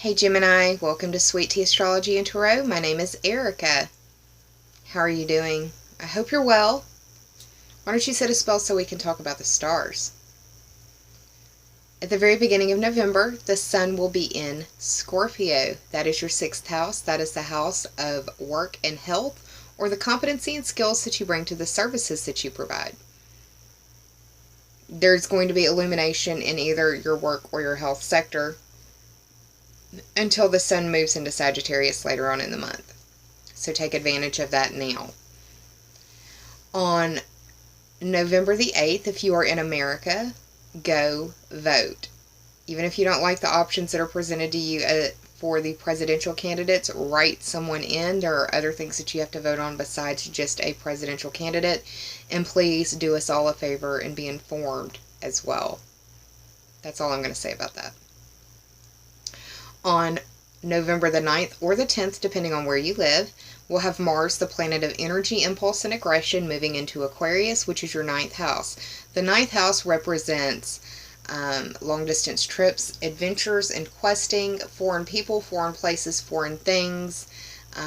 Hey Gemini, welcome to Sweet Tea Astrology and Tarot. My name is Erica. How are you doing? I hope you're well. Why don't you set a spell so we can talk about the stars? At the very beginning of November, the sun will be in Scorpio. That is your 6th house. That is the house of work and health, or the competency and skills that you bring to the services that you provide. There's going to be illumination in either your work or your health sector until the sun moves into Sagittarius later on in the month. So take advantage of that now. On November the 8th, if you are in America, go vote. Even if you don't like the options that are presented to you for the presidential candidates, write someone in. There are other things that you have to vote on besides just a presidential candidate. And please do us all a favor and be informed as well. That's all I'm going to say about that. On November the 9th or the 10th, depending on where you live, we'll have Mars, the planet of energy, impulse, and aggression, moving into Aquarius, which is your 9th house. The 9th house represents long-distance trips, adventures, and questing, foreign people, foreign places, foreign things,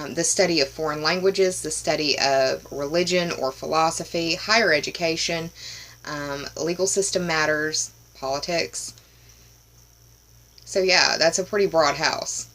the study of foreign languages, the study of religion or philosophy, higher education, legal system matters, politics. So yeah, that's a pretty broad house.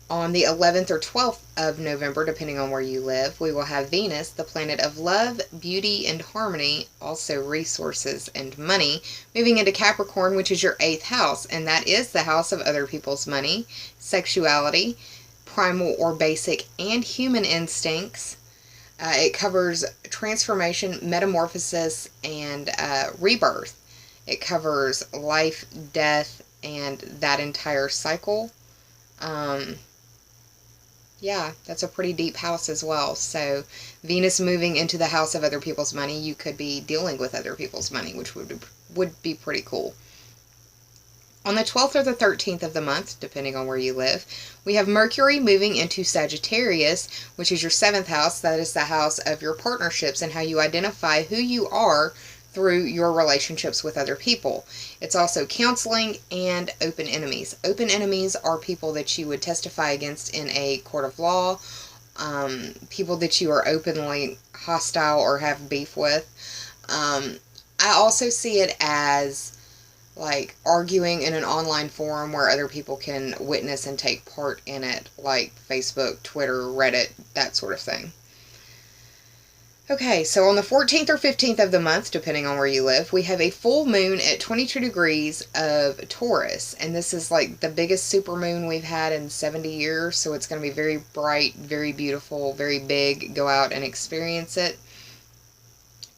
On the 11th or 12th of November, depending on where you live, we will have Venus, the planet of love, beauty, and harmony, also resources and money, moving into Capricorn, which is your 8th house, and that is the house of other people's money, sexuality, primal or basic and human instincts. It covers transformation, metamorphosis, and rebirth. It covers life, death, and that entire cycle. Yeah, that's a pretty deep house as well. So Venus moving into the house of other people's money, you could be dealing with other people's money, which would be pretty cool. On the 12th or the 13th of the month, depending on where you live, we have Mercury moving into Sagittarius, which is your 7th house. That is the house of your partnerships and how you identify who you are through your relationships with other people. It's also counseling and open enemies. Open enemies are people that you would testify against in a court of law, people that you are openly hostile or have beef with. I also see it as like arguing in an online forum where other people can witness and take part in it, like Facebook, Twitter, Reddit, that sort of thing. Okay, so on the 14th or 15th of the month, depending on where you live, we have a full moon at 22 degrees of Taurus. And this is like the biggest supermoon we've had in 70 years. So it's going to be very bright, very beautiful, very big. Go out and experience it.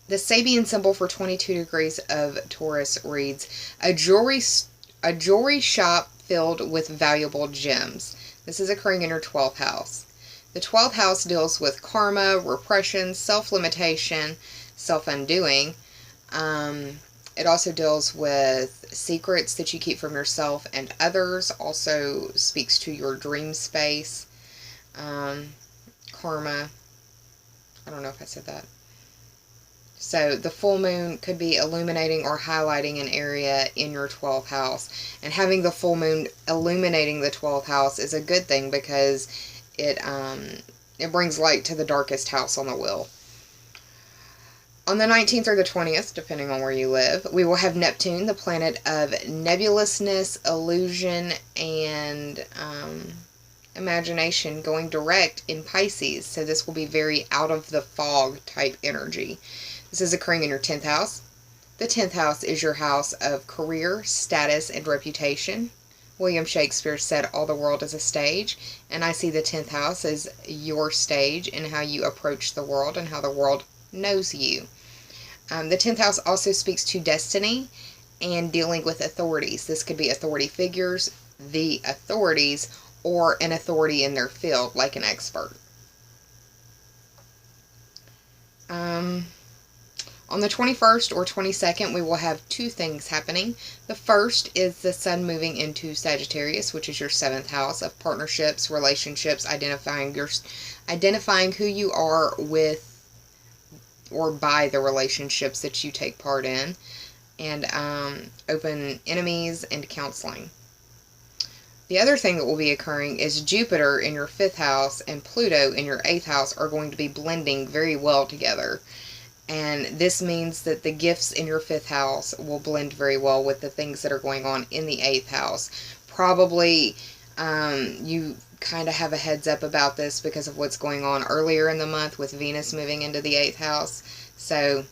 The Sabian symbol for 22 degrees of Taurus reads, a jewelry shop filled with valuable gems. This is occurring in your 12th house. The 12th house deals with karma, repression, self-limitation, self-undoing. It also deals with secrets that you keep from yourself and others. Also speaks to your dream space. Karma. I don't know if I said that. So the full moon could be illuminating or highlighting an area in your 12th house. And having the full moon illuminating the 12th house is a good thing because it brings light to the darkest house on the wheel. On the 19th or the 20th, depending on where you live, we will have Neptune, the planet of nebulousness, illusion, and imagination, going direct in Pisces. So this will be very out of the fog type energy. This is occurring in your 10th house. The 10th house is your house of career, status, and reputation. William Shakespeare said, all the world is a stage, and I see the 10th house as your stage and how you approach the world and how the world knows you. The 10th house also speaks to destiny and dealing with authorities. This could be authority figures, the authorities, or an authority in their field, like an expert. On the 21st or 22nd, we will have two things happening. The first is the sun moving into Sagittarius, which is your 7th house of partnerships, relationships, identifying who you are with or by the relationships that you take part in. and open enemies and counseling. The other thing that will be occurring is Jupiter in your 5th house and Pluto in your 8th house are going to be blending very well together. And this means that the gifts in your 5th house will blend very well with the things that are going on in the 8th house. Probably you kind of have a heads up about this because of what's going on earlier in the month with Venus moving into the 8th house. So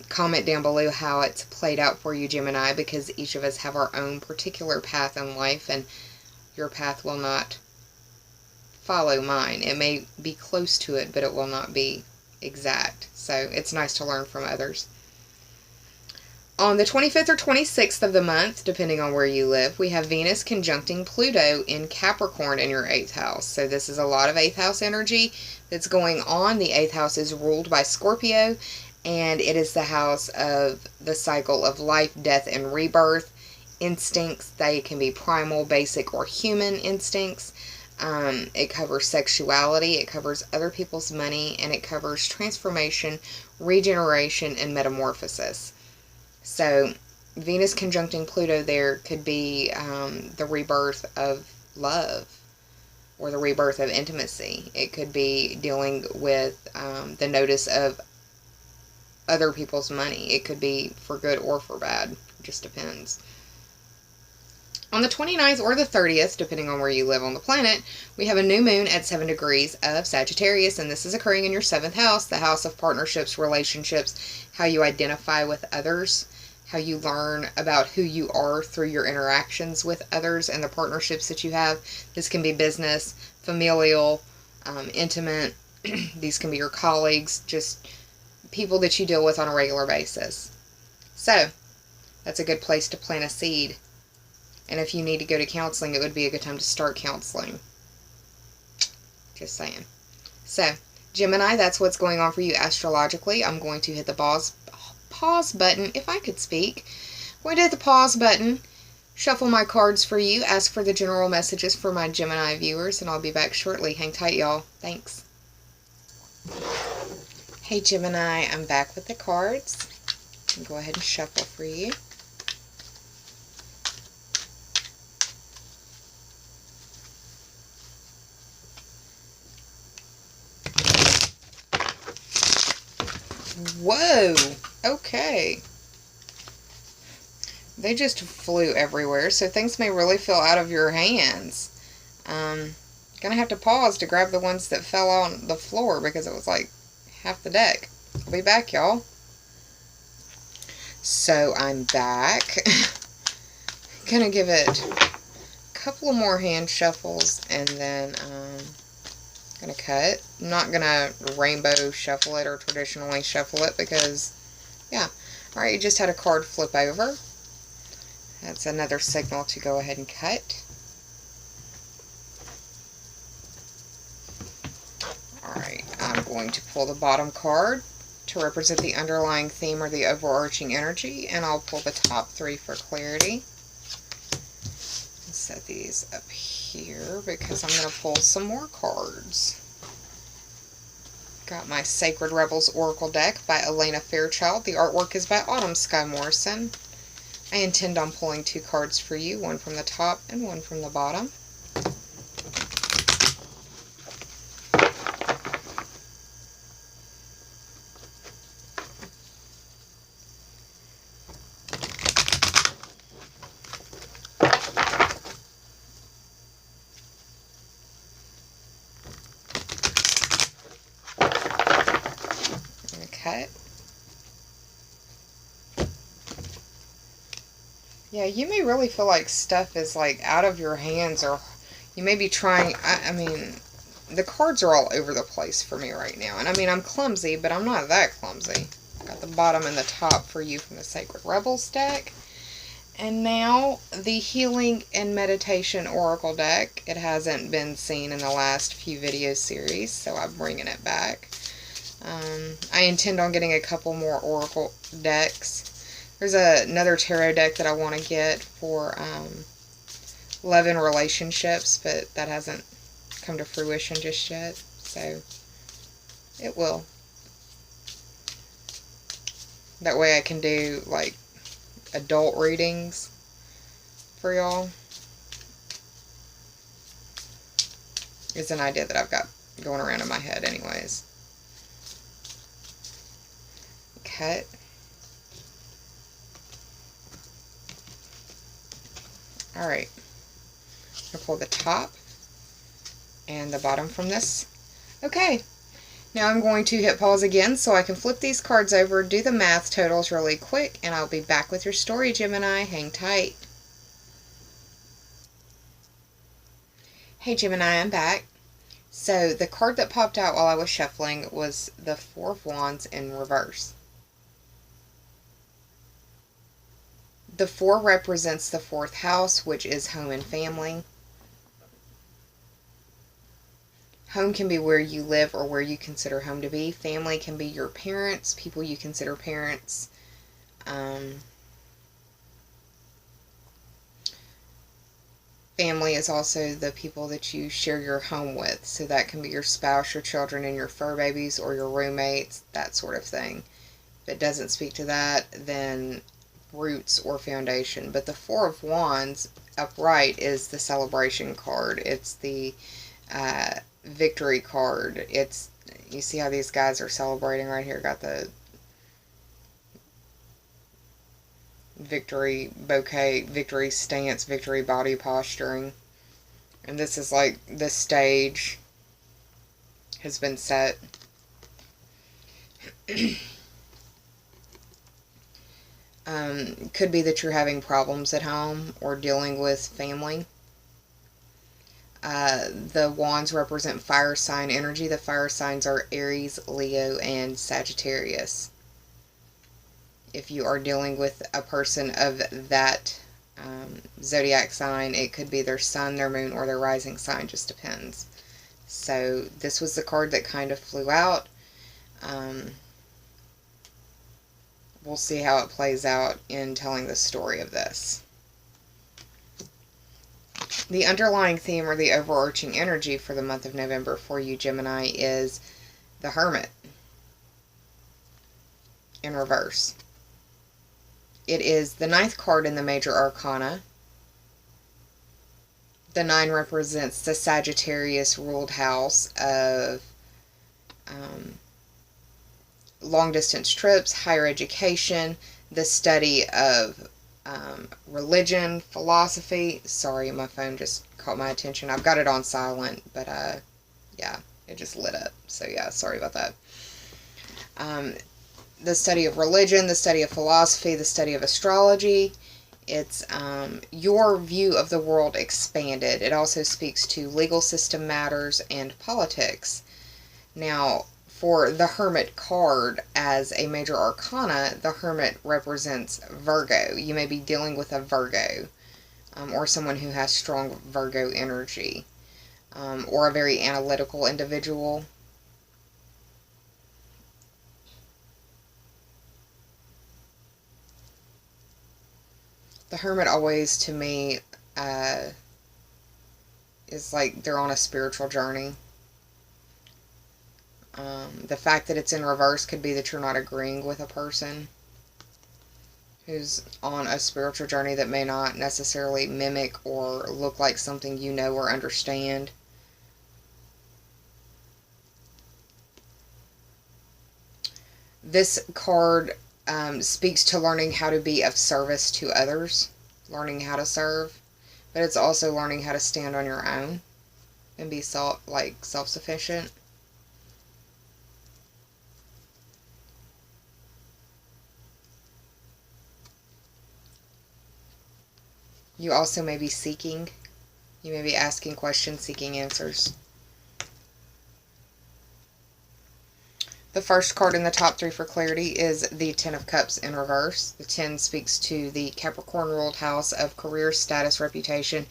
comment down below how it's played out for you, Gemini, because each of us have our own particular path in life, and your path will not follow mine. It may be close to it, but it will not be exact. So it's nice to learn from others. On the 25th or 26th of the month, depending on where you live, we have Venus conjuncting Pluto in Capricorn in your 8th house. So this is a lot of 8th house energy that's going on. The 8th house is ruled by Scorpio, and it is the house of the cycle of life, death, and rebirth. Instincts, they can be primal, basic, or human instincts. It covers sexuality, it covers other people's money, and it covers transformation, regeneration, and metamorphosis. So Venus conjuncting Pluto there could be the rebirth of love or the rebirth of intimacy. It could be dealing with the notice of other people's money. It could be for good or for bad. It just depends. On the 29th or the 30th, depending on where you live on the planet, we have a new moon at 7 degrees of Sagittarius, and this is occurring in your 7th house, the house of partnerships, relationships, how you identify with others, how you learn about who you are through your interactions with others and the partnerships that you have. This can be business, familial, intimate. These can be your colleagues, just people that you deal with on a regular basis. So that's a good place to plant a seed. And if you need to go to counseling, it would be a good time to start counseling. Just saying. So, Gemini, that's what's going on for you astrologically. I'm going to hit the pause button, if I could speak. I'm going to hit the pause button, shuffle my cards for you, ask for the general messages for my Gemini viewers, and I'll be back shortly. Hang tight, y'all. Thanks. Hey, Gemini, I'm back with the cards. I'll go ahead and shuffle for you. Whoa! Okay. They just flew everywhere, so things may really feel out of your hands. Gonna have to pause to grab the ones that fell on the floor because it was like half the deck. I'll be back, y'all. So I'm back. Gonna give it a couple of more hand shuffles and then gonna cut. I'm not gonna rainbow shuffle it or traditionally shuffle it because, yeah. Alright, you just had a card flip over. That's another signal to go ahead and cut. Alright, I'm going to pull the bottom card to represent the underlying theme or the overarching energy, and I'll pull the top 3 for clarity. Set these up here because I'm going to pull some more cards. Got my Sacred Rebels Oracle deck by Elena Fairchild. The artwork is by Autumn Sky Morrison. I intend on pulling 2 cards for you, one from the top and one from the bottom. Cut. Yeah, you may really feel like stuff is like out of your hands, or you may be trying, I mean, the cards are all over the place for me right now. And I mean, I'm clumsy, but I'm not that clumsy. Got the bottom and the top for you from the Sacred Rebels deck. And now the Healing and Meditation Oracle deck. It hasn't been seen in the last few video series, so I'm bringing it back. I intend on getting a couple more Oracle decks. There's another tarot deck that I want to get for love and relationships, but that hasn't come to fruition just yet, so it will. That way I can do, like, adult readings for y'all. Is an idea that I've got going around in my head anyways. Cut. Alright. I'll pull the top and the bottom from this. Okay. Now I'm going to hit pause again so I can flip these cards over, do the math totals really quick, and I'll be back with your story, Gemini. Hang tight. Hey Gemini, I'm back. So the card that popped out while I was shuffling was the Four of Wands in reverse. The 4 represents the 4th house, which is home and family. Home can be where you live or where you consider home to be. Family can be your parents, people you consider parents. Family is also the people that you share your home with. So that can be your spouse, your children, and your fur babies, or your roommates, that sort of thing. If it doesn't speak to that, then roots or foundation. But the Four of Wands upright is the celebration card. It's the victory card. It's, you see how these guys are celebrating right here. Got the victory bouquet, victory stance, victory body posturing. And this is like the stage has been set. Could be that you're having problems at home or dealing with family. The wands represent fire sign energy. The fire signs are Aries, Leo, and Sagittarius. If you are dealing with a person of that zodiac sign, it could be their sun, their moon, or their rising sign. Just depends. So this was the card that kind of flew out. We'll see how it plays out in telling the story of this. The underlying theme or the overarching energy for the month of November for you, Gemini, is the Hermit in reverse. It is the 9th card in the major arcana. The 9 represents the Sagittarius ruled house of long-distance trips, higher education, the study of religion, philosophy. Sorry, my phone just caught my attention. I've got it on silent, but yeah, it just lit up. So yeah, sorry about that. The study of religion, the study of philosophy, the study of astrology. It's your view of the world expanded. It also speaks to legal system matters and politics. Now, for the Hermit card as a major arcana, the Hermit represents Virgo. You may be dealing with a Virgo, or someone who has strong Virgo energy, or a very analytical individual. The Hermit always, to me, is like they're on a spiritual journey. The fact that it's in reverse could be that you're not agreeing with a person who's on a spiritual journey that may not necessarily mimic or look like something you know or understand. This card speaks to learning how to be of service to others, learning how to serve, but it's also learning how to stand on your own and be self-sufficient. You also may be seeking. You may be asking questions, seeking answers. The first card in the top 3 for clarity is the Ten of Cups in reverse. The 10 speaks to the Capricorn ruled house of career, status, reputation,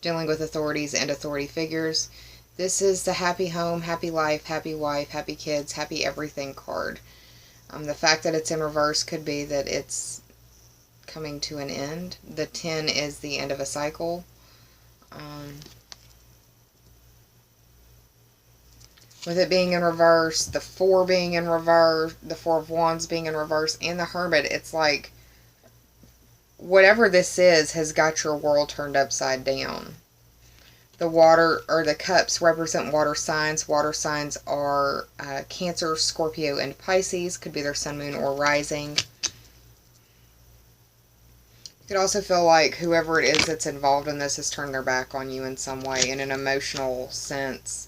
dealing with authorities and authority figures. This is the happy home, happy life, happy wife, happy kids, happy everything card. The fact that it's in reverse could be that it's coming to an end. The 10 is the end of a cycle. With it being in reverse, the 4 being in reverse, the 4 of Wands being in reverse, and the Hermit, it's like whatever this is has got your world turned upside down. The water, or the cups, represent water signs. Water signs are Cancer, Scorpio, and Pisces. Could be their sun, moon, or rising. You could also feel like whoever it is that's involved in this has turned their back on you in some way, in an emotional sense.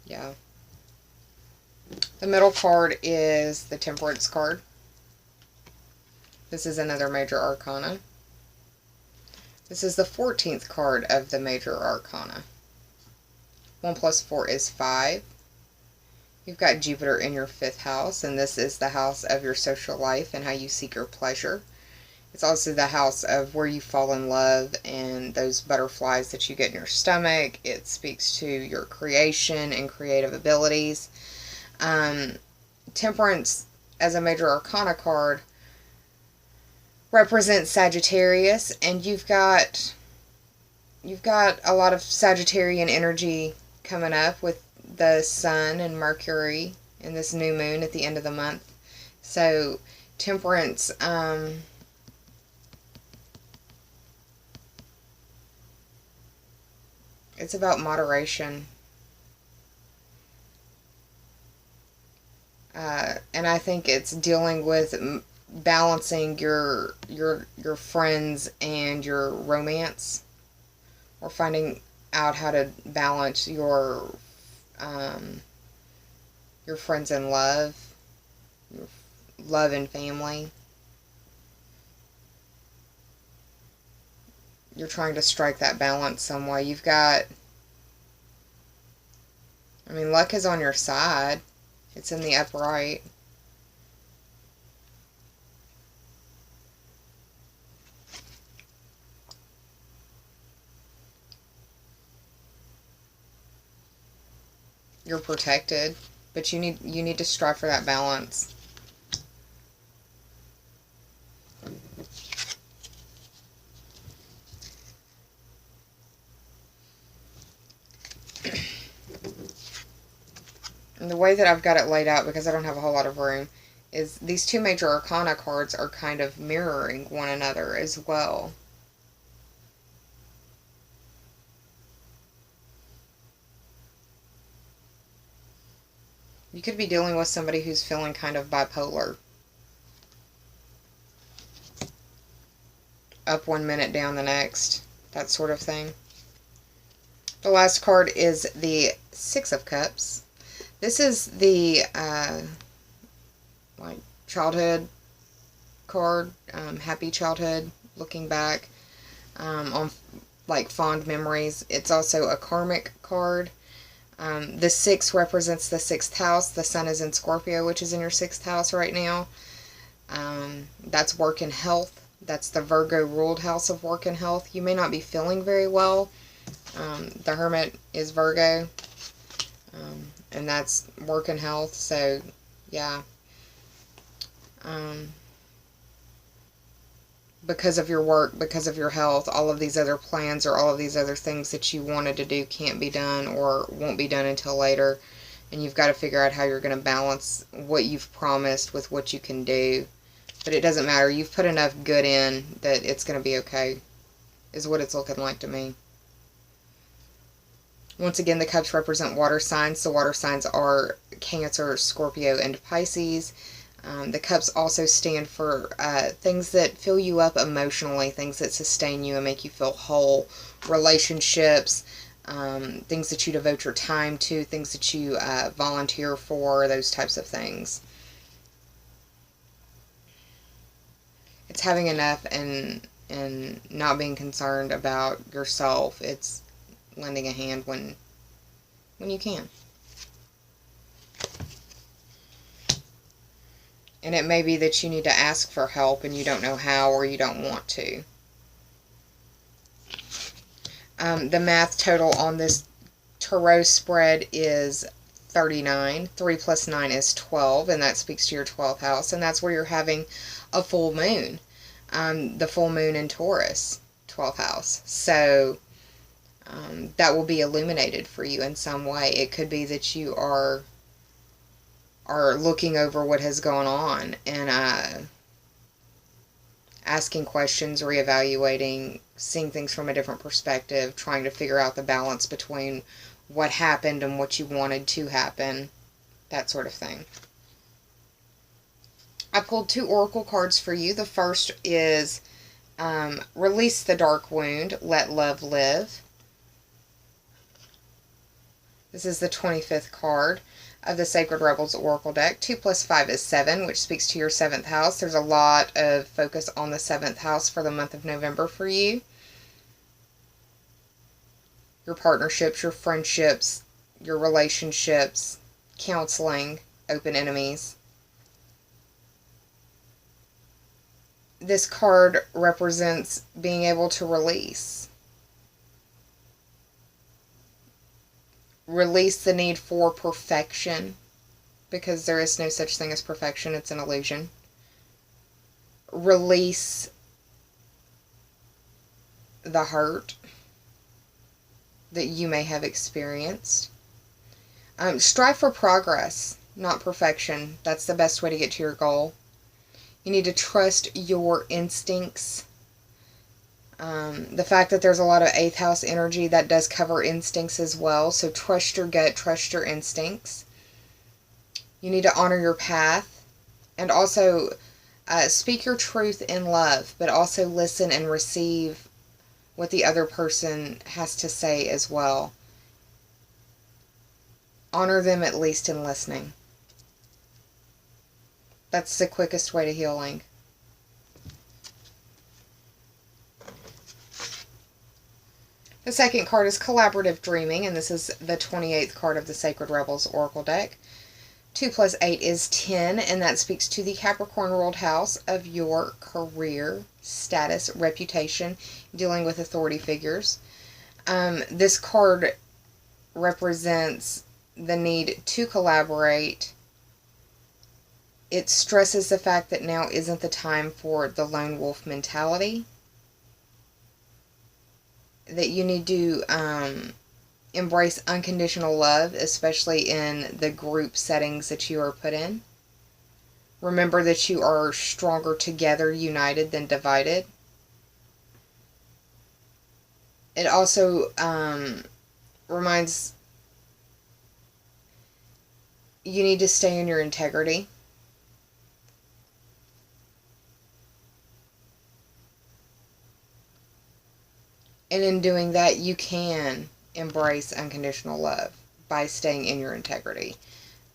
Yeah. The middle card is the Temperance card. This is another major arcana. This is the 14th card of the major arcana. 1 plus 4 is 5. You've got Jupiter in your 5th house, and this is the house of your social life and how you seek your pleasure. It's also the house of where you fall in love and those butterflies that you get in your stomach. It speaks to your creation and creative abilities. Temperance, as a major arcana card, represents Sagittarius, and you've got a lot of Sagittarian energy coming up with the Sun and Mercury and this new moon at the end of the month. So Temperance, it's about moderation. And I think it's dealing with balancing your friends and your romance, or finding out how to balance your friends and love, your love and family. You're trying to strike that balance some way. You've got, I mean, luck is on your side. It's in the upright. You're protected, but you need to strive for that balance. And the way that I've got it laid out, because I don't have a whole lot of room, is these two major arcana cards are kind of mirroring one another as well. You could be dealing with somebody who's feeling kind of bipolar. Up one minute, down the next. That sort of thing. The last card is the Six of Cups. This is the like childhood card, happy childhood, looking back on like fond memories. It's also a karmic card. The 6 represents the 6th house. The sun is in Scorpio, which is in your 6th house right now. That's work and health. That's the Virgo ruled house of work and health. You may not be feeling very well. The Hermit is Virgo. And that's work and health. So, yeah. Because of your work, because of your health, all of these other plans or all of these other things that you wanted to do can't be done or won't be done until later. And you've got to figure out how you're going to balance what you've promised with what you can do. But it doesn't matter. You've put enough good in that it's going to be okay, is what it's looking like to me. Once again, the cups represent water signs. The water signs are Cancer, Scorpio, and Pisces. The cups also stand for things that fill you up emotionally, things that sustain you and make you feel whole, relationships, things that you devote your time to, things that you volunteer for, those types of things. It's having enough and not being concerned about yourself. It's lending a hand when you can. And it may be that you need to ask for help and you don't know how, or you don't want to. The math total on this tarot spread is 39. 3 plus 9 is 12, and that speaks to your 12th house, and that's where you're having a full moon. the full moon in Taurus, 12th house. So that will be illuminated for you in some way. It could be that you are looking over what has gone on and asking questions, reevaluating, seeing things from a different perspective, trying to figure out the balance between what happened and what you wanted to happen, that sort of thing. I pulled 2 oracle cards for you. The first is Release the Dark Wound, Let Love Live. This is the 25th card of the Sacred Rebels Oracle deck. 2 + 5 is 7, which speaks to your 7th house. There's a lot of focus on the 7th house for the month of November for you. Your partnerships, your friendships, your relationships, counseling, open enemies. This card represents being able to release. Release the need for perfection, because there is no such thing as perfection. It's an illusion. Release the hurt that you may have experienced. Strive for progress, not perfection. That's the best way to get to your goal. You need to trust your instincts. The fact that there's a lot of 8th house energy, that does cover instincts as well. So trust your gut, trust your instincts. You need to honor your path. And also speak your truth in love, but also listen and receive what the other person has to say as well. Honor them at least in listening. That's the quickest way to healing. The second card is Collaborative Dreaming, and this is the 28th card of the Sacred Rebels Oracle deck. 2 + 8 is 10, and that speaks to the Capricorn ruled house of your career, status, reputation, dealing with authority figures. This card represents the need to collaborate. It stresses the fact that now isn't the time for the lone wolf mentality. That you need to embrace unconditional love, especially in the group settings that you are put in. Remember that you are stronger together, united, than divided. It also reminds you need to stay in your integrity. And in doing that, you can embrace unconditional love by staying in your integrity.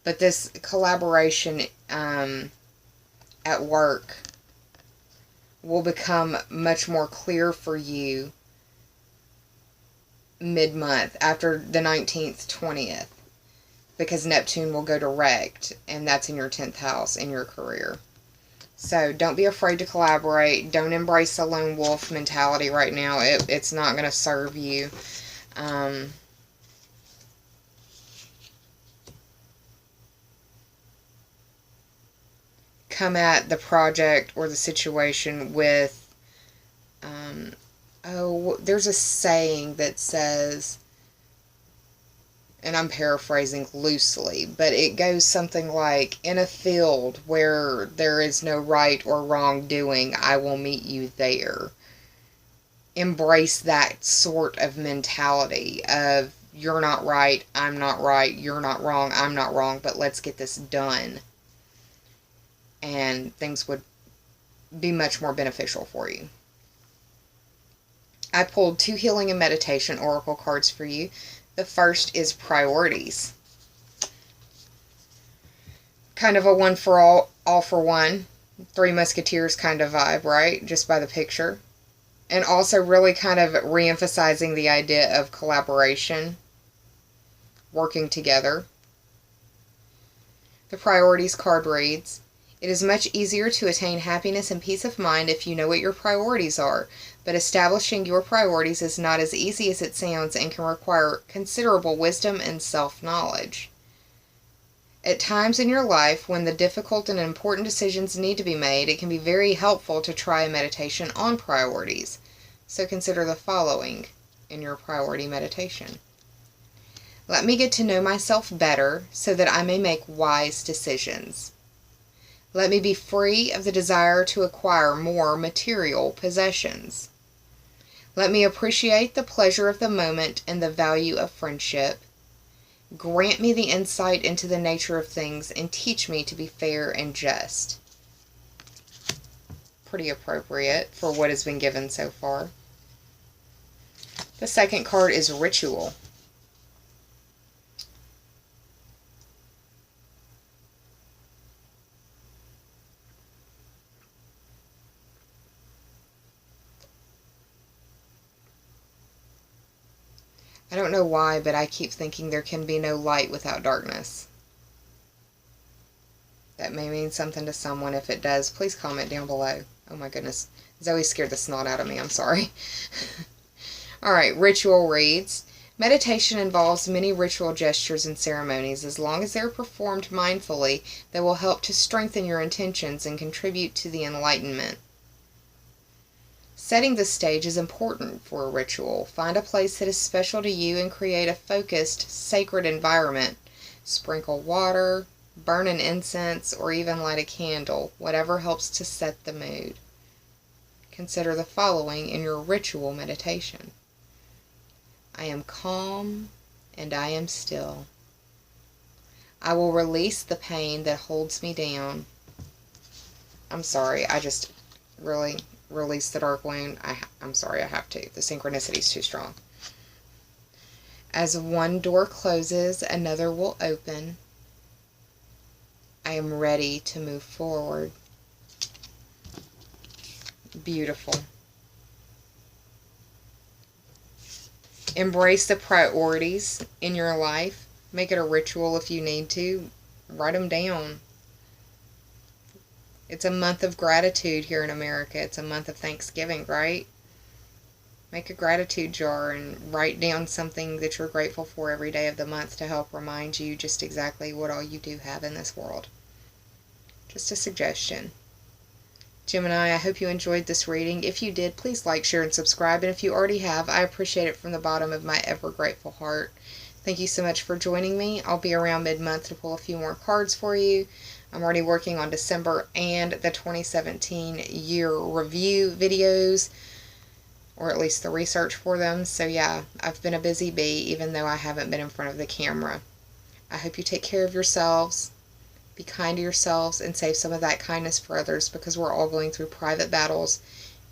But this collaboration at work will become much more clear for you mid-month, after the 19th, 20th. Because Neptune will go direct, and that's in your 10th house, in your career. So don't be afraid to collaborate. Don't embrace the lone wolf mentality right now. It's not going to serve you. Come at the project or the situation with, there's a saying that says, and I'm paraphrasing loosely, but it goes something like, in a field where there is no right or wrong doing, I will meet you there. Embrace that sort of mentality of, you're not right, I'm not right, you're not wrong, I'm not wrong, but let's get this done. And things would be much more beneficial for you. I pulled 2 healing and meditation oracle cards for you. The first is Priorities. Kind of a one for all for one. 3 Musketeers kind of vibe, right? Just by the picture. And also really kind of re-emphasizing the idea of collaboration. Working together. The Priorities card reads, it is much easier to attain happiness and peace of mind if you know what your priorities are, but establishing your priorities is not as easy as it sounds and can require considerable wisdom and self-knowledge. At times in your life when the difficult and important decisions need to be made, it can be very helpful to try a meditation on priorities. So consider the following in your priority meditation. Let me get to know myself better so that I may make wise decisions. Let me be free of the desire to acquire more material possessions. Let me appreciate the pleasure of the moment and the value of friendship. Grant me the insight into the nature of things and teach me to be fair and just. Pretty appropriate for what has been given so far. The second card is Ritual. I don't know why, but I keep thinking there can be no light without darkness. That may mean something to someone. If it does, please comment down below. Oh my goodness. Zoe scared the snot out of me. I'm sorry. Alright, Ritual reads, meditation involves many ritual gestures and ceremonies. As long as they are performed mindfully, they will help to strengthen your intentions and contribute to the enlightenment. Setting the stage is important for a ritual. Find a place that is special to you and create a focused, sacred environment. Sprinkle water, burn an incense, or even light a candle, whatever helps to set the mood. Consider the following in your ritual meditation. I am calm and I am still. I will release the pain that holds me down. I'm sorry, I just really released the dark wound. I'm sorry, I have to. The synchronicity is too strong. As one door closes, another will open. I am ready to move forward. Beautiful. Embrace the priorities in your life. Make it a ritual if you need to. Write them down. It's a month of gratitude here in America. It's a month of Thanksgiving, right? Make a gratitude jar and write down something that you're grateful for every day of the month to help remind you just exactly what all you do have in this world. Just a suggestion. Gemini, I hope you enjoyed this reading. If you did, please like, share, and subscribe. And if you already have, I appreciate it from the bottom of my ever grateful heart. Thank you so much for joining me. I'll be around mid-month to pull a few more cards for you. I'm already working on December and the 2017 year review videos, or at least the research for them. So yeah, I've been a busy bee, even though I haven't been in front of the camera. I hope you take care of yourselves. Be kind to yourselves and save some of that kindness for others, because we're all going through private battles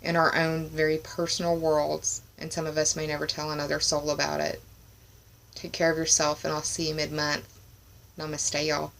in our own very personal worlds, and some of us may never tell another soul about it. Take care of yourself, and I'll see you mid-month. Namaste, y'all.